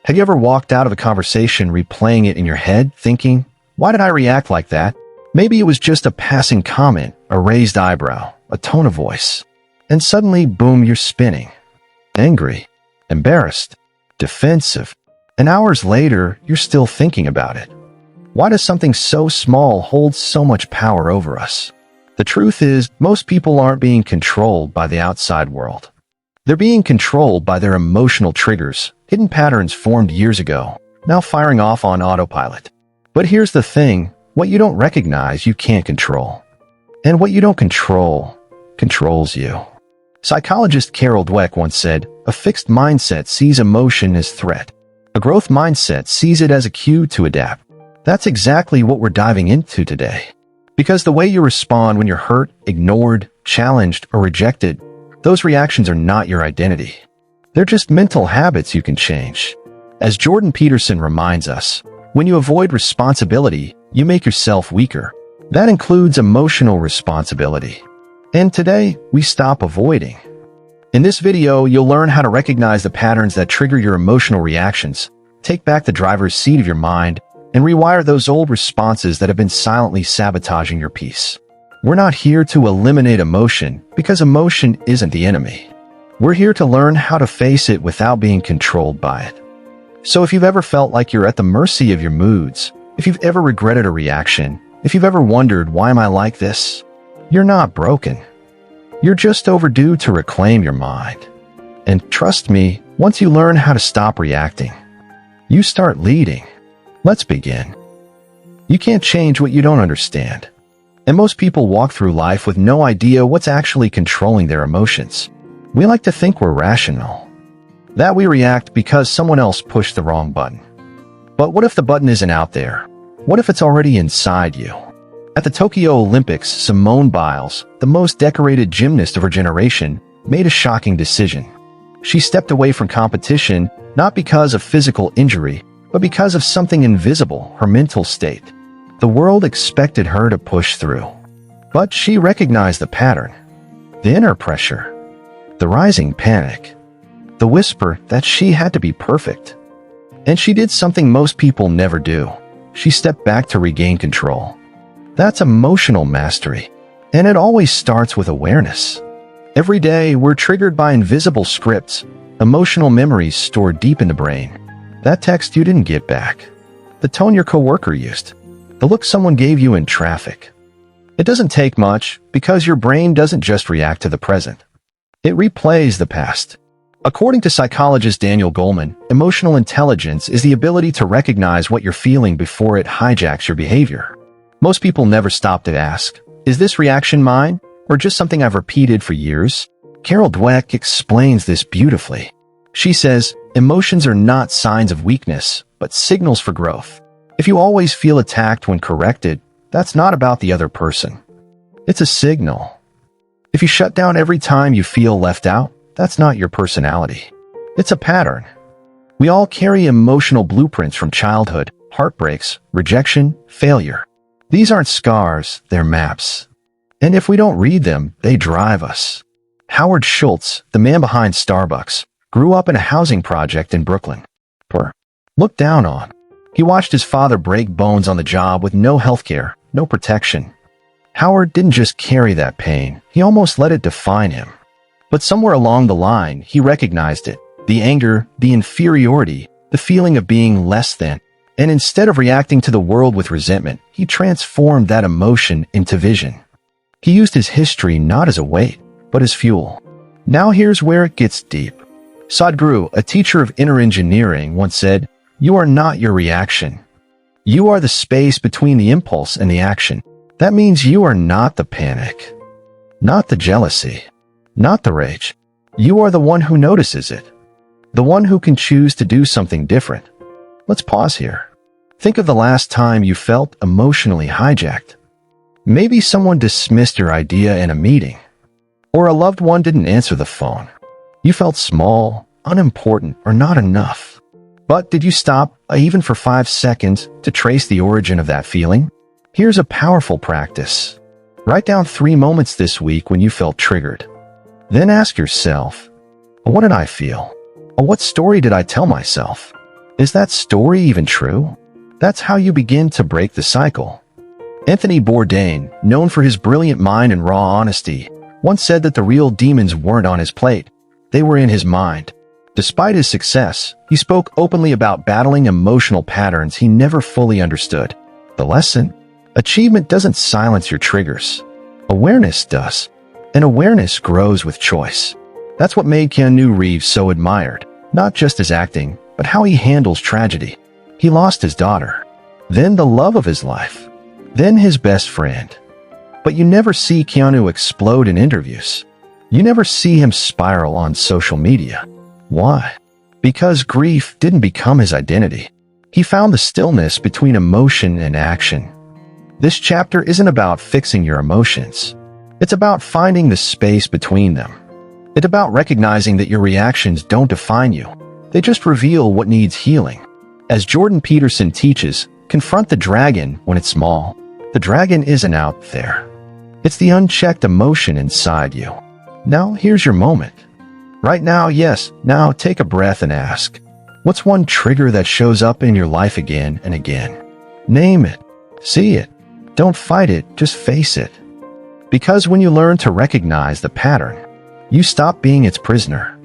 Have you ever walked out of a conversation replaying it in your head, thinking, why did I react like that? Maybe it was just a passing comment, a raised eyebrow, a tone of voice. And suddenly, boom, you're spinning. Angry, embarrassed, defensive. And hours later, you're still thinking about it. Why does something so small hold so much power over us? The truth is, most people aren't being controlled by the outside world. They're being controlled by their emotional triggers, hidden patterns formed years ago, now firing off on autopilot. But here's the thing, what you don't recognize you can't control. And what you don't control, controls you. Psychologist Carol Dweck once said, a fixed mindset sees emotion as threat. A growth mindset sees it as a cue to adapt. That's exactly what we're diving into today. Because the way you respond when you're hurt, ignored, challenged, or rejected, those reactions are not your identity. They're just mental habits you can change. As Jordan Peterson reminds us, when you avoid responsibility, you make yourself weaker. That includes emotional responsibility. And today, we stop avoiding. In this video, you'll learn how to recognize the patterns that trigger your emotional reactions, take back the driver's seat of your mind, and rewire those old responses that have been silently sabotaging your peace. We're not here to eliminate emotion, because emotion isn't the enemy. We're here to learn how to face it without being controlled by it. So if you've ever felt like you're at the mercy of your moods, if you've ever regretted a reaction, if you've ever wondered, why am I like this? You're not broken. You're just overdue to reclaim your mind. And trust me, once you learn how to stop reacting, you start leading. Let's begin. You can't change what you don't understand. And most people walk through life with no idea what's actually controlling their emotions. We like to think we're rational, that we react because someone else pushed the wrong button. But what if the button isn't out there? What if it's already inside you? At the Tokyo Olympics, Simone Biles, the most decorated gymnast of her generation, made a shocking decision. She stepped away from competition not because of physical injury, but because of something invisible, her mental state. The world expected her to push through. But she recognized the pattern, the inner pressure, the rising panic, the whisper that she had to be perfect. And she did something most people never do. She stepped back to regain control. That's emotional mastery. And it always starts with awareness. Every day, we're triggered by invisible scripts, emotional memories stored deep in the brain. That text you didn't get back. The tone your coworker used. The look someone gave you in traffic. It doesn't take much, because your brain doesn't just react to the present. It replays the past. According to psychologist Daniel Goleman, emotional intelligence is the ability to recognize what you're feeling before it hijacks your behavior. Most people never stop to ask, is this reaction mine, or just something I've repeated for years? Carol Dweck explains this beautifully. She says, emotions are not signs of weakness, but signals for growth. If you always feel attacked when corrected, that's not about the other person. It's a signal. If you shut down every time you feel left out, that's not your personality. It's a pattern. We all carry emotional blueprints from childhood, heartbreaks, rejection, failure. These aren't scars, they're maps. And if we don't read them, they drive us. Howard Schultz, the man behind Starbucks, grew up in a housing project in Brooklyn. Looked down on. He watched his father break bones on the job with no healthcare, no protection. Howard didn't just carry that pain, he almost let it define him. But somewhere along the line, he recognized it. The anger, the inferiority, the feeling of being less than. And instead of reacting to the world with resentment, he transformed that emotion into vision. He used his history not as a weight, but as fuel. Now here's where it gets deep. Sadhguru, a teacher of inner engineering, once said, "You are not your reaction. You are the space between the impulse and the action." That means you are not the panic, not the jealousy, not the rage. You are the one who notices it, the one who can choose to do something different. Let's pause here. Think of the last time you felt emotionally hijacked. Maybe someone dismissed your idea in a meeting, or a loved one didn't answer the phone. You felt small, unimportant, or not enough. But did you stop, even for 5 seconds, to trace the origin of that feeling? Here's a powerful practice. Write down 3 moments this week when you felt triggered. Then ask yourself, what did I feel? What story did I tell myself? Is that story even true? That's how you begin to break the cycle. Anthony Bourdain, known for his brilliant mind and raw honesty, once said that the real demons weren't on his plate. They were in his mind. Despite his success, he spoke openly about battling emotional patterns he never fully understood. The lesson? Achievement doesn't silence your triggers. Awareness does. And awareness grows with choice. That's what made Keanu Reeves so admired, not just his acting, but how he handles tragedy. He lost his daughter, then the love of his life, then his best friend. But you never see Keanu explode in interviews. You never see him spiral on social media. Why? Because grief didn't become his identity. He found the stillness between emotion and action. This chapter isn't about fixing your emotions. It's about finding the space between them. It's about recognizing that your reactions don't define you. They just reveal what needs healing. As Jordan Peterson teaches, confront the dragon when it's small. The dragon isn't out there. It's the unchecked emotion inside you. Now, here's your moment. Right now, yes, now take a breath and ask, what's one trigger that shows up in your life again and again? Name it. See it. Don't fight it, just face it. Because when you learn to recognize the pattern, you stop being its prisoner,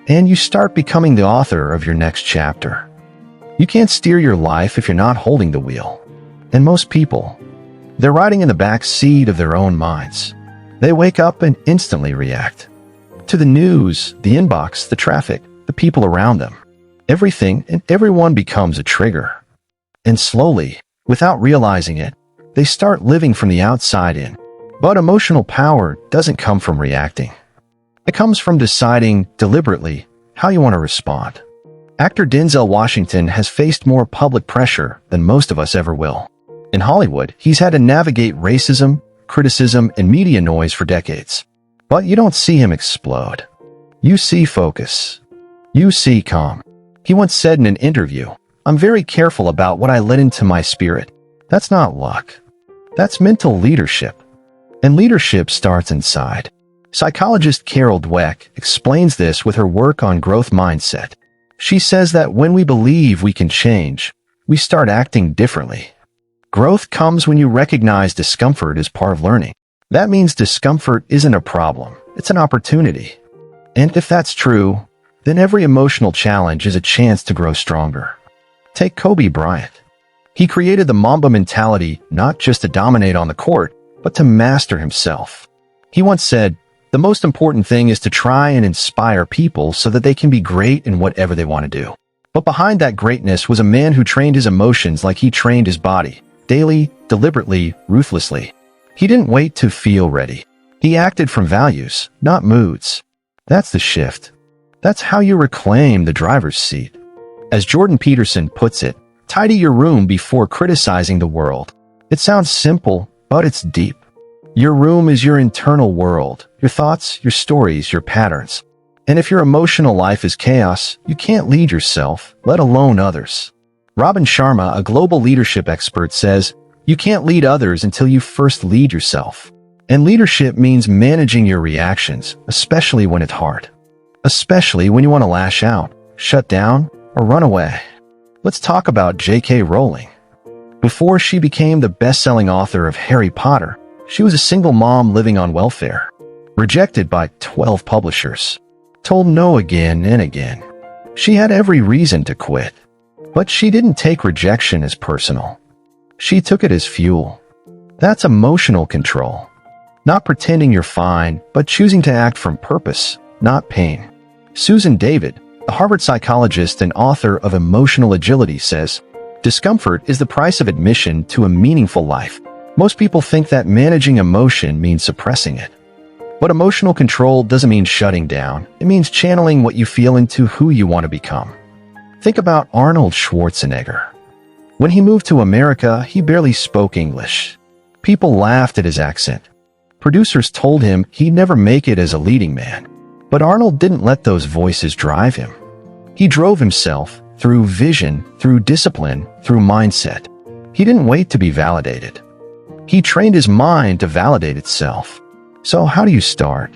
and you start becoming the author of your next chapter. You can't steer your life if you're not holding the wheel. And most people, they're riding in the back seat of their own minds. They wake up and instantly react to the news, the inbox, the traffic, the people around them. Everything and everyone becomes a trigger. And slowly, without realizing it, they start living from the outside in. But emotional power doesn't come from reacting. It comes from deciding deliberately how you want to respond. Actor Denzel Washington has faced more public pressure than most of us ever will. In Hollywood, he's had to navigate racism, criticism, and media noise for decades. But you don't see him explode. You see focus. You see calm. He once said in an interview, "I'm very careful about what I let into my spirit." That's not luck. That's mental leadership. And leadership starts inside. Psychologist Carol Dweck explains this with her work on growth mindset. She says that when we believe we can change, we start acting differently. Growth comes when you recognize discomfort as part of learning. That means discomfort isn't a problem, it's an opportunity. And if that's true, then every emotional challenge is a chance to grow stronger. Take Kobe Bryant. He created the Mamba mentality not just to dominate on the court, but to master himself. He once said, "The most important thing is to try and inspire people so that they can be great in whatever they want to do." But behind that greatness was a man who trained his emotions like he trained his body, daily, deliberately, ruthlessly. He didn't wait to feel ready. He acted from values, not moods. That's the shift. That's how you reclaim the driver's seat. As Jordan Peterson puts it, tidy your room before criticizing the world. It sounds simple, but it's deep. Your room is your internal world, your thoughts, your stories, your patterns. And if your emotional life is chaos, you can't lead yourself, let alone others. Robin Sharma, a global leadership expert, says, "You can't lead others until you first lead yourself." And leadership means managing your reactions, especially when it's hard. Especially when you want to lash out, shut down, or run away. Let's talk about J.K. Rowling. Before she became the best-selling author of Harry Potter, she was a single mom living on welfare, rejected by 12 publishers, told no again and again. She had every reason to quit, but she didn't take rejection as personal. She took it as fuel. That's emotional control. Not pretending you're fine, but choosing to act from purpose, not pain. Susan David, a Harvard psychologist and author of Emotional Agility, says, "Discomfort is the price of admission to a meaningful life." Most people think that managing emotion means suppressing it. But emotional control doesn't mean shutting down. It means channeling what you feel into who you want to become. Think about Arnold Schwarzenegger. When he moved to America, he barely spoke English. People laughed at his accent. Producers told him he'd never make it as a leading man. But Arnold didn't let those voices drive him. He drove himself through vision, through discipline, through mindset. He didn't wait to be validated. He trained his mind to validate itself. So how do you start?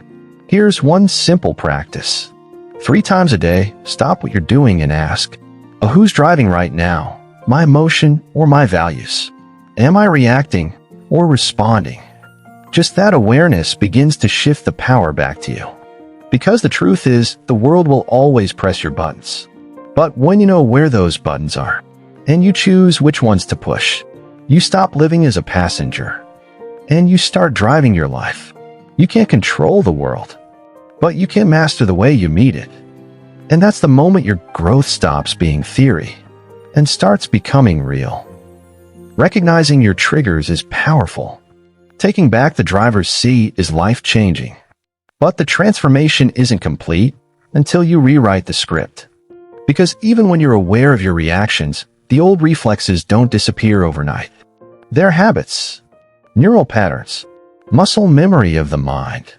Here's one simple practice. 3 times a day, stop what you're doing and ask, A who's driving right now? My emotion or my values? Am I reacting or responding? Just that awareness begins to shift the power back to you. Because the truth is, the world will always press your buttons. But when you know where those buttons are, and you choose which ones to push, you stop living as a passenger, and you start driving your life. You can't control the world, but you can master the way you meet it. And that's the moment your growth stops being theory and starts becoming real. Recognizing your triggers is powerful. Taking back the driver's seat is life-changing. But the transformation isn't complete until you rewrite the script. Because even when you're aware of your reactions, the old reflexes don't disappear overnight. They're habits, neural patterns, muscle memory of the mind.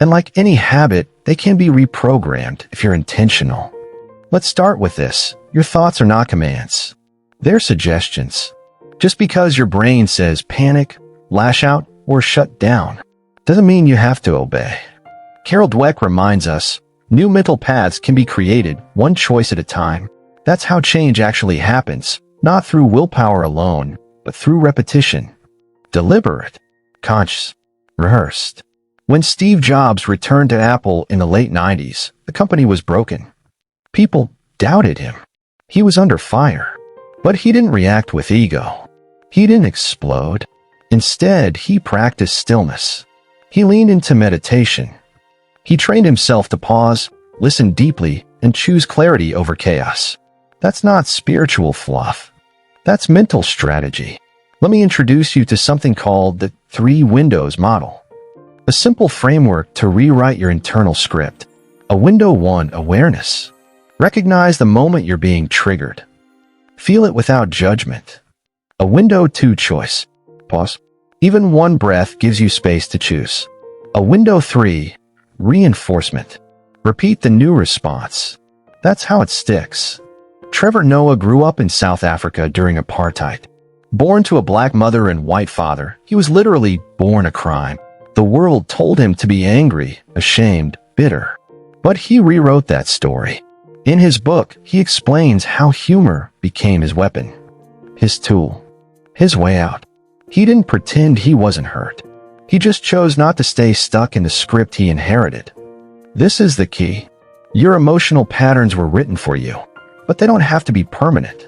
And like any habit, they can be reprogrammed if you're intentional. Let's start with this. Your thoughts are not commands. They're suggestions. Just because your brain says panic, lash out, or shut down, doesn't mean you have to obey. Carol Dweck reminds us, new mental paths can be created one choice at a time. That's how change actually happens, not through willpower alone, but through repetition. Deliberate, conscious, rehearsed. When Steve Jobs returned to Apple in the late 90s, the company was broken. People doubted him. He was under fire. But he didn't react with ego. He didn't explode. Instead, he practiced stillness. He leaned into meditation. He trained himself to pause, listen deeply, and choose clarity over chaos. That's not spiritual fluff. That's mental strategy. Let me introduce you to something called the 3 windows model. A simple framework to rewrite your internal script. A window 1, awareness. Recognize the moment you're being triggered. Feel it without judgment. A window 2, choice. Pause. Even one breath gives you space to choose. A window 3, reinforcement. Repeat the new response. That's how it sticks. Trevor Noah grew up in South Africa during apartheid. Born to a black mother and white father, he was literally born a crime. The world told him to be angry, ashamed, bitter. But he rewrote that story. In his book, he explains how humor became his weapon, his tool, his way out. He didn't pretend he wasn't hurt. He just chose not to stay stuck in the script he inherited. This is the key. Your emotional patterns were written for you, but they don't have to be permanent.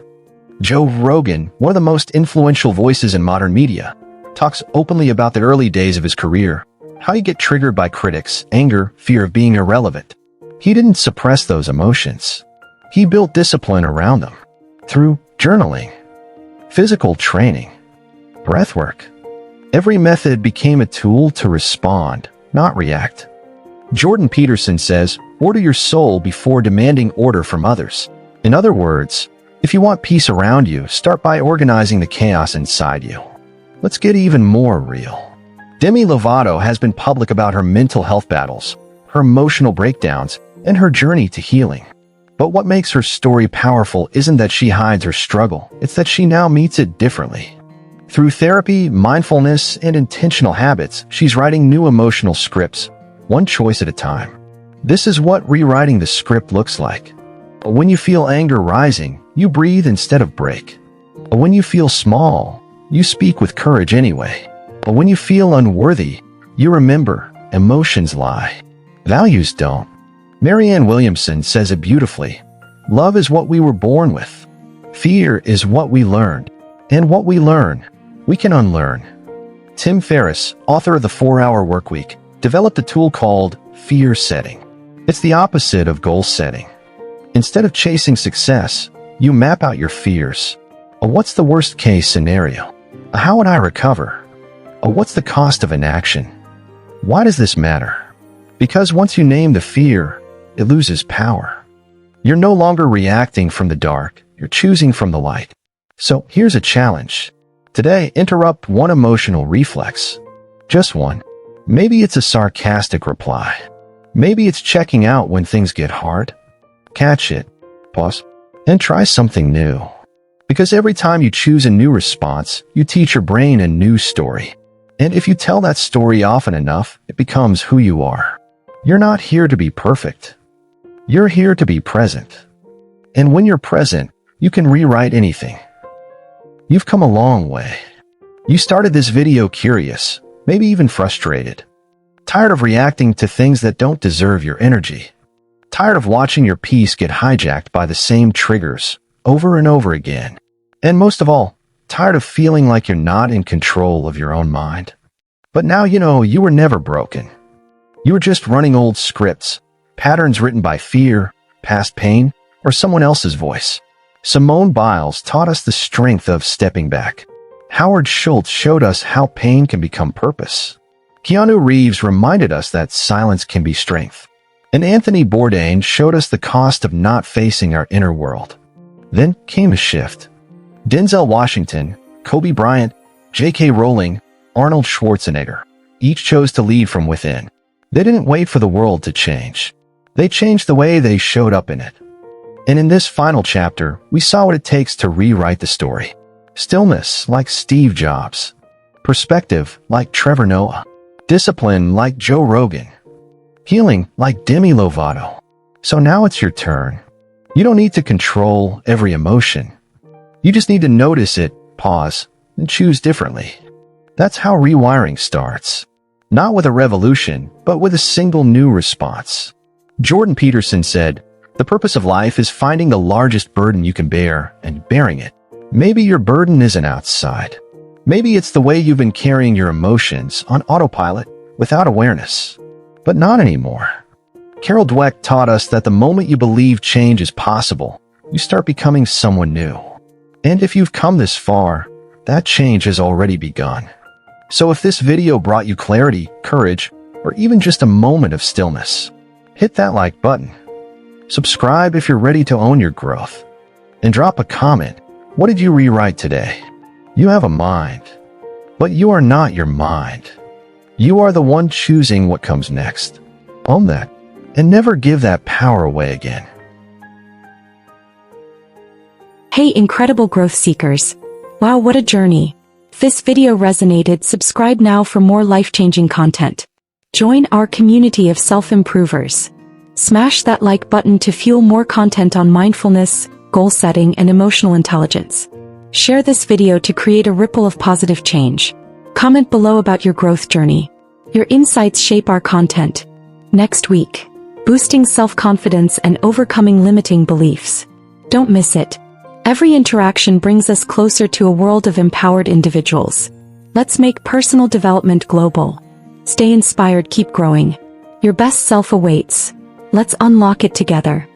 Joe Rogan, one of the most influential voices in modern media, talks openly about the early days of his career, how you get triggered by critics, anger, fear of being irrelevant. He didn't suppress those emotions. He built discipline around them through journaling, physical training, breathwork. Every method became a tool to respond, not react. Jordan Peterson says, order your soul before demanding order from others. In other words, if you want peace around you, start by organizing the chaos inside you. Let's get even more real. Demi Lovato has been public about her mental health battles, her emotional breakdowns, and her journey to healing. But what makes her story powerful isn't that she hides her struggle, it's that she now meets it differently. Through therapy, mindfulness, and intentional habits, she's writing new emotional scripts, one choice at a time. This is what rewriting the script looks like. When you feel anger rising, you breathe instead of break. When you feel small, you speak with courage anyway. But when you feel unworthy, you remember, emotions lie. Values don't. Marianne Williamson says it beautifully. Love is what we were born with. Fear is what we learned. And what we learn, we can unlearn. Tim Ferriss, author of The 4-Hour Workweek, developed a tool called fear setting. It's the opposite of goal setting. Instead of chasing success, you map out your fears. What's the worst case scenario? How would I recover? What's the cost of inaction? Why does this matter? Because once you name the fear, it loses power. You're no longer reacting from the dark, you're choosing from the light. So here's a challenge. Today, interrupt one emotional reflex. Just one. Maybe it's a sarcastic reply. Maybe it's checking out when things get hard. Catch it, pause, and try something new. Because every time you choose a new response, you teach your brain a new story. And if you tell that story often enough, it becomes who you are. You're not here to be perfect. You're here to be present. And when you're present, You can rewrite anything. You've come a long way. You started this video curious, maybe even frustrated. Tired of reacting to things that don't deserve your energy. Tired of watching your peace get hijacked by the same triggers over and over again. And most of all, tired of feeling like you're not in control of your own mind. But now you know you were never broken. You were just running old scripts, patterns written by fear, past pain, or someone else's voice. Simone Biles taught us the strength of stepping back. Howard Schultz showed us how pain can become purpose. Keanu Reeves reminded us that silence can be strength. And Anthony Bourdain showed us the cost of not facing our inner world. Then came a shift. Denzel Washington, Kobe Bryant, J.K. Rowling, Arnold Schwarzenegger, each chose to lead from within. They didn't wait for the world to change. They changed the way they showed up in it. And in this final chapter, we saw what it takes to rewrite the story. Stillness, like Steve Jobs. Perspective, like Trevor Noah. Discipline, like Joe Rogan. Healing, like Demi Lovato. So now it's your turn. You don't need to control every emotion. You just need to notice it, pause, and choose differently. That's how rewiring starts. Not with a revolution, but with a single new response. Jordan Peterson said, "The purpose of life is finding the largest burden you can bear and bearing it." Maybe your burden isn't outside. Maybe it's the way you've been carrying your emotions on autopilot without awareness. But not anymore. Carol Dweck taught us that the moment you believe change is possible, you start becoming someone new. And if you've come this far, that change has already begun. So if this video brought you clarity, courage, or even just a moment of stillness, hit that like button. Subscribe if you're ready to own your growth. And drop a comment. What did you rewrite today? You have a mind, but you are not your mind. You are the one choosing what comes next. Own that, and never give that power away again. Hey, incredible growth seekers. Wow, what a journey. If this video resonated, subscribe now for more life-changing content. Join our community of self-improvers. Smash that like button to fuel more content on mindfulness, goal setting, and emotional intelligence. Share this video to create a ripple of positive change. Comment below about your growth journey. Your insights shape our content. Next week, boosting self-confidence and overcoming limiting beliefs. Don't miss it. Every interaction brings us closer to a world of empowered individuals. Let's make personal development global. Stay inspired, keep growing. Your best self awaits. Let's unlock it together.